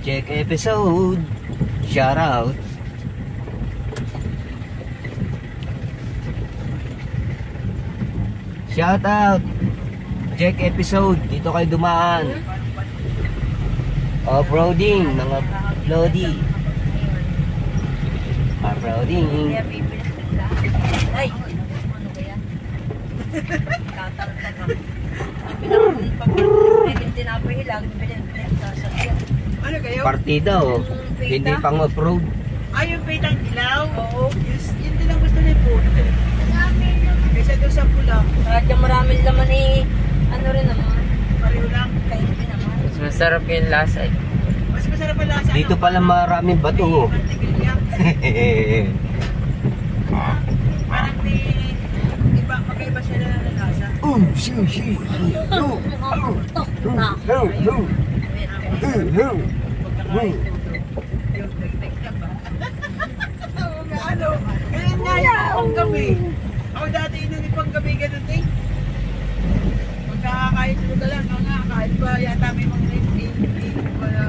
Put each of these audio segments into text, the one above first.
Check episode. Shout out. Shout out. Check episode. Dito kayo dumaan. Off-roading. Mga Lodi. Off-roading. Ay! Ano kaya? Katarta ka. Yung tinapahilang, pinagsasabihan. Ano kayo? Partida oh. Hindi pang off-road. Ay, yung pitang dilaw? Oo. Yun din ang gusto na yung puto. Kaysa doon sa pula. Kahit yung maraming laman eh, ano rin naman. Pareho lang. Kainin din naman. Mas masarap yung lasa eh. Mas masarap ang lasa. Dito pala maraming bato oh. Parang may iba, magkaiba siya na lasa. Yung nagtagtag ba? Oo nga, ano? Ganyan nga yung panggabi. Ako dati nung ipanggabi ganun eh. Magkakakain ko na lang, nga kahit ba yata may mga wala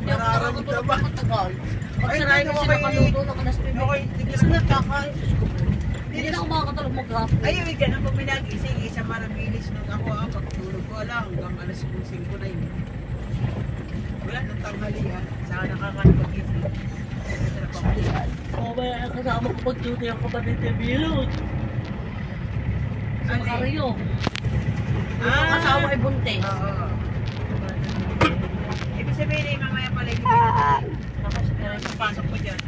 nararamdaman. Pag sanay kasi nakaluto, nakalastin mo. Kasi nagkakain. Hindi na ako makakatulog maghapon. Ay, yung ganun pag pinagising, isang marabilis nung ako pagtulog ko lang hanggang alas 5 na yun. Wala nang tanghalian, saka nakakain pag-ising. Oo, may kasama ko pag-duty ang kapatid ni Bilog. Sa Makaryo. Yung kasama ay buntes. Oo. Ibig sabihin mamaya pala yung nakapasok ko dyan.